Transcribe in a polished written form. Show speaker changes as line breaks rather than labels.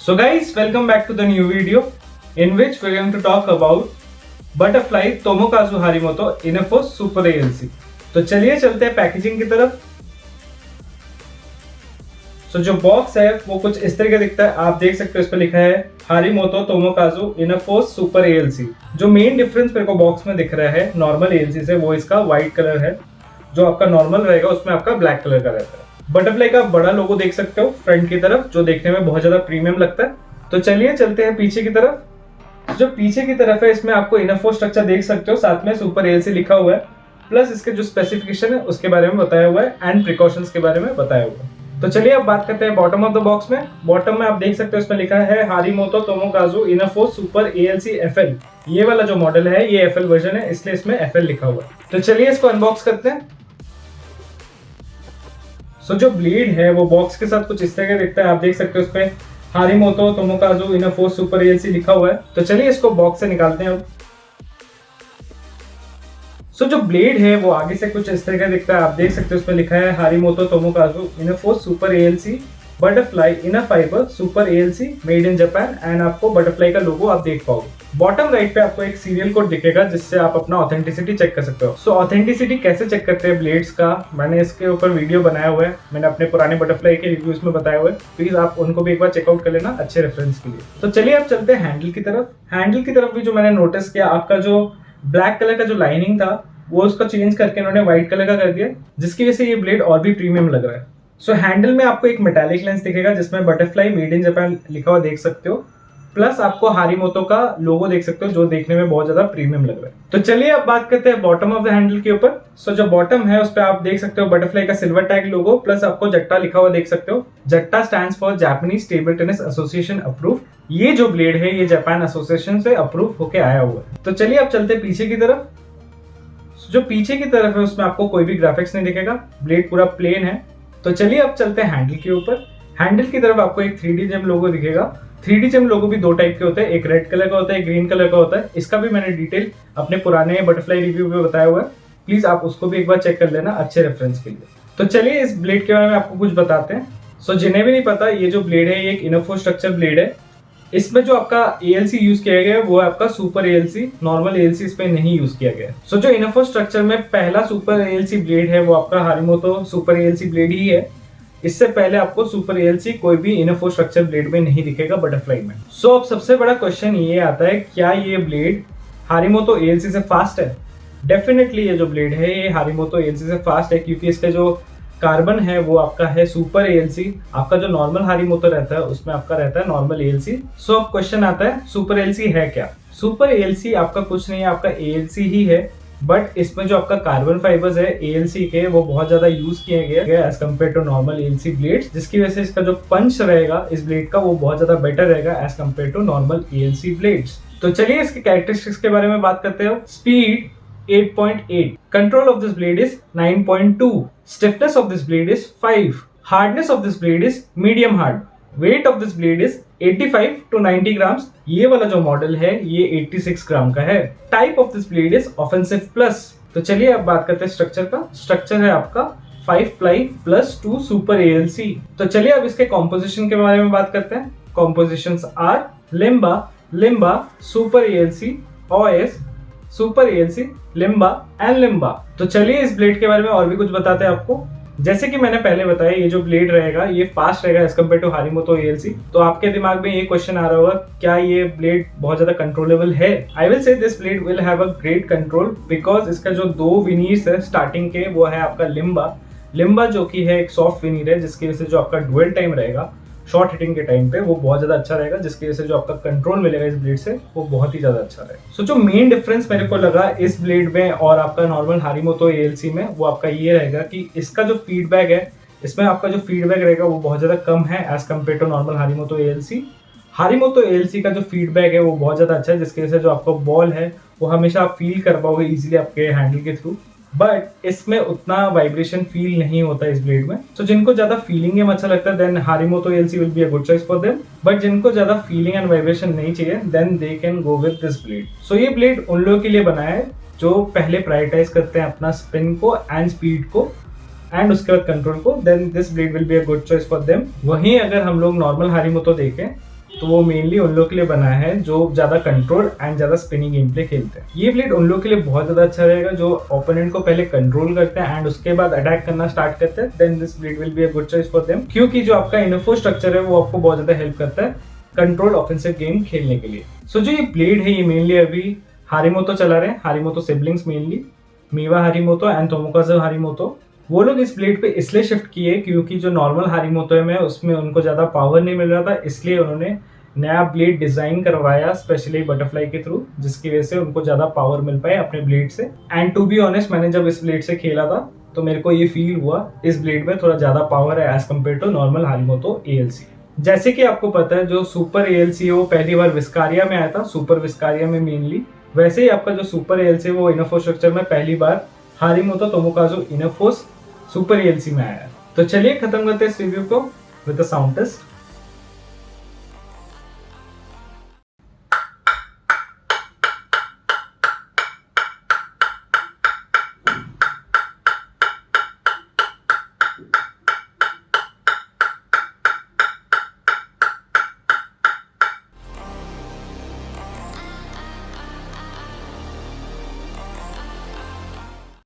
So guys, welcome back to the new video in which we're going to talk about Butterfly Tomokazu Harimoto Inafos Super ALC। तो चलिए चलते हैं packaging की तरफ। जो box है वो कुछ इस तरह का दिखता है, आप देख सकते हो इस पर लिखा है हारिमोतो तोमोकाजु इनाफोस सुपर एएलसी। जो मेन डिफरेंस मेरे को बॉक्स में दिख रहा है नॉर्मल एएलसी से, वो इसका व्हाइट कलर है। जो आपका नॉर्मल रहेगा उसमें आपका ब्लैक कलर का रहता है। बटरफ्लाई का बड़ा लोगो देख सकते हो फ्रंट की तरफ, जो देखने में बहुत ज्यादा प्रीमियम लगता है। तो चलिए चलते हैं पीछे की तरफ। जो पीछे की तरफ है इसमें आपको इनाफोस स्ट्रक्चर देख सकते हो, साथ में सुपर एएलसी लिखा हुआ है, प्लस इसके जो स्पेसिफिकेशन है उसके बारे में बताया हुआ है एंड प्रिकॉशंस के बारे में बताया हुआ है। तो चलिए अब बात करते हैं बॉटम ऑफ द बॉक्स में। बॉटम में आप देख सकते हो इसमें लिखा है हारिमोतो तोमोकाजु इनाफोस सुपर एएलसी एफएल। ये वाला जो मॉडल है ये एफएल वर्जन है, इसलिए इसमें एफएल लिखा हुआ है। तो चलिए इसको अनबॉक्स करते हैं। जो ब्लेड है वो बॉक्स के साथ कुछ इस तरह का दिखता है, आप देख सकते हो इस पे हारिमोतो तोमोकाजु इनाफोस सुपर एएलसी लिखा हुआ है। तो चलिए इसको बॉक्स से निकालते हैं अब। जो ब्लेड है वो आगे से कुछ इस तरह का दिखता है, आप देख सकते हो इसमें लिखा है हारिमोतो तोमोकाजु इनाफोस सुपर एएलसी बटरफ्लाई इना fibre super ALC made in Japan, and आपको बटरफ्लाई का लोगो आप देख पाओगे। बॉटम राइट पे आपको एक सीरियल कोड दिखेगा जिससे आप अपना ऑथेंटिसिटी चेक कर सकते हो। ऑथेंटिसिटी कैसे चेक करते हैं ब्लेड्स का, मैंने इसके ऊपर वीडियो बनाया हुआ है, मैंने अपने पुराने बटरफ्लाई के रिव्यूज में बताया हुआ है, प्लीज आप उनको भी एक बार चेकआउट कर लेना अच्छे रेफरेंस के लिए। तो चलिए अब चलते हैं हैंडल की तरफ। हैंडल की तरफ भी जो मैंने नोटिस किया, आपका जो ब्लैक कलर का जो लाइनिंग था वो उसका चेंज करके इन्होंने व्हाइट कलर का कर दिया, जिसकी वजह से ये ब्लेड और भी प्रीमियम लग रहा है। हैंडल में आपको एक मेटालिक लेंस दिखेगा जिसमें बटरफ्लाई मेड इन जापान लिखा हुआ देख सकते हो, प्लस आपको हारिमोतो का लोगो देख सकते हो जो देखने में बहुत ज्यादा प्रीमियम लग रहा है। तो चलिए अब बात करते हैं बॉटम ऑफ द हैंडल के ऊपर। जो बॉटम है उस पर आप देख सकते हो बटरफ्लाई का सिल्वर टैग लोगो, प्लस आपको जट्टा लिखा हुआ देख सकते हो। जट्टा stands for Japanese table tennis association approve. ये जो ब्लेड है ये जापान एसोसिएशन से अप्रूव होके आया हुआ है। तो चलिए अब चलते हैं पीछे की तरफ। जो पीछे की तरफ है उसमें आपको कोई भी ग्राफिक्स नहीं दिखेगा, ब्लेड पूरा प्लेन है। तो चलिए अब चलते हैं हैंडल के ऊपर। हैंडल की तरफ आपको एक 3D जेम लोगो दिखेगा। 3D जेम लोगो भी दो टाइप के होते हैं, एक रेड कलर का होता है, एक ग्रीन कलर का होता है। इसका भी मैंने डिटेल अपने पुराने बटरफ्लाई रिव्यू में बताया हुआ है, प्लीज आप उसको भी एक बार चेक कर लेना अच्छे रेफरेंस के लिए। तो चलिए इस ब्लेड के बारे में आपको कुछ बताते हैं। जिन्हें भी नहीं पता, ये जो ब्लेड है ये एक इनाफोस स्ट्रक्चर ब्लेड है। इसमें जो आपका एएलसी यूज किया गया है वो है आपका सुपर एएलसी, नॉर्मल एएलसी इस पे नहीं यूज किया गया है। जो इनाफोस स्ट्रक्चर में पहला सुपर एएलसी ब्लेड है वो आपका हारिमोतो सुपर एएलसी ब्लेड ही है। इससे पहले आपको सुपर एएलसी कोई भी इनाफोस स्ट्रक्चर ब्लेड में नहीं दिखेगा बटरफ्लाई में। अब सबसे बड़ा क्वेश्चन ये आता है, क्या ये ब्लेड हारिमोतो एएलसी से फास्ट है? डेफिनेटली ये जो ब्लेड है ये हारिमोतो एएलसी से फास्ट है, क्योंकि इसका जो कार्बन है वो आपका है सुपर एएलसी। आपका जो नॉर्मल हारिमोतो रहता है उसमें आपका रहता है नॉर्मल एएलसी। अब क्वेश्चन आता है सुपर एएलसी है क्या? सुपर एएलसी आपका कुछ नहीं है, आपका एएलसी ही है, बट इसमें जो आपका कार्बन फाइबर्स है एएलसी के वो बहुत ज्यादा यूज किए गए as compare to normal ALC blades, जिसकी वजह से इसका जो पंच रहेगा इस ब्लेड का वो बहुत ज्यादा बेटर रहेगा as compare to normal ALC blades. तो चलिए इसके कैरेक्टरिस्टिक्स के बारे में बात करते हैं। Speed 8.8, control of this blade is 9.2, stiffness of this blade is 5, hardness of this blade is medium hard, weight of this blade is 85 to 90 grams। ये वाला जो मॉडल है ये 86 ग्राम का है। Type of this blade is offensive plus. तो चलिए अब बात करते हैं स्ट्रक्चर का। स्ट्रक्चर है आपका 5 प्लाई प्लस 2 सुपर एएलसी। तो चलिए अब इसके कॉम्पोजिशन के बारे में बात करते हैं। Compositions are limba super ALC OS super ALC limba and limba. तो चलिए इस ब्लेड के बारे में और भी कुछ बताते हैं आपको। जैसे कि मैंने पहले बताया, ये जो ब्लेड रहेगा ये फास्ट रहेगा एज कम्पेयर टू हारिमोतो एएलसी। तो आपके दिमाग में ये क्वेश्चन आ रहा होगा, क्या ये ब्लेड बहुत ज्यादा कंट्रोलेबल है? I will say this blade will have a great control, because इसका जो दो विनीर्स है स्टार्टिंग के वो है आपका लिम्बा जो कि है एक सॉफ्ट विनीर है, जिसकी वजह से जो आपका डुअल टाइम रहेगा शॉर्ट हिटिंग के टाइम पे वो बहुत ज्यादा अच्छा रहेगा, जिसकी वजह से जो आपका कंट्रोल मिलेगा इस ब्लेड से वो बहुत ही ज्यादा अच्छा रहेगा। जो मेन डिफरेंस मेरे को लगा इस ब्लेड में और आपका नॉर्मल हारिमोतो एएलसी में वो आपका ये रहेगा कि इसका जो फीडबैक है, इसमें आपका जो फीडबैक रहेगा वो बहुत ज्यादा कम है as compare to normal Harimoto ALC. Harimoto ALC का जो फीडबैक है वो बहुत ज्यादा अच्छा है, जिसकी वजह से जो आपका बॉल है वो हमेशा आप फील कर पाओगे इजीली आपके हैंडल के थ्रू, बट इसमें उतना वाइब्रेशन फील नहीं होता इस ब्लेड में। जिनको ज्यादा फीलिंग गेम अच्छा लगता है then Harimoto ALC will be a good choice for them, but जिनको ज्यादा फीलिंग एंड वाइब्रेशन नहीं चाहिए then they can go with this blade. ये ब्लेड उन लोगों के लिए बनाया है जो पहले प्रायोरिटाइज करते हैं अपना स्पिन को एंड स्पीड को एंड उसके बाद कंट्रोल को, then this blade will be a good choice for them. वहीं अगर हम लोग नॉर्मल हारिमोतो देखें तो वो मेनली उन लोगों के लिए बना है जो ज़्यादा कंट्रोल एंड ज़्यादा स्पिनिंग गेम प्ले खेलते हैं। ये ब्लेड उन लोगों के लिए बहुत ज़्यादा अच्छा रहेगा जो ओपोनेंट को पहले कंट्रोल करते हैं एंड उसके बाद अटैक करना स्टार्ट करते हैं, then this blade will be a good choice for them, क्योंकि जो आपका इनफो स्ट्रक्चर है वो आपको बहुत ज़्यादा हेल्प करता है कंट्रोल ऑफेंसिव गेम खेलने के लिए। सो जो ये ब्लेड है ये मेनली अभी हारिमोतो चला रहे हैं, हारिमोतो सिबलिंग्स मेनली मीवा हारिमोतो एंड तोमोकाज़ु हारिमोतो। वो लोग इस ब्लेड पे इसलिए शिफ्ट किए क्योंकि जो नॉर्मल हारिमोतो में उसमें उनको ज़्यादा पावर नहीं मिल रहा था, इसलिए उन्होंने नया ब्लेड डिजाइन करवाया स्पेशली बटरफ्लाई के थ्रू, जिसकी वजह से उनको ज़्यादा पावर मिल पाए अपने ब्लेड से। एंड टू बी ऑनेस्ट, मैंने जब इस ब्लेड से खेला था तो मेरे को ये फील हुआ इस ब्लेड में थोड़ा ज़्यादा पावर है as compare to normal Harimoto ALC. जैसे कि आपको पता है जो सुपर एएलसी है वो पहली बार विस्कारिया में आया था, सुपर विस्कारिया में मेनली, वैसे ही आपका जो सुपर एएलसी है वो इनफो स्ट्रक्चर में पहली बार हारिमोतो तोमोकाज़ु इनफोस सुपर एएलसी में आया है। तो चलिए खत्म करते हैं इस रिव्यू को विद द साउंड टेस्ट।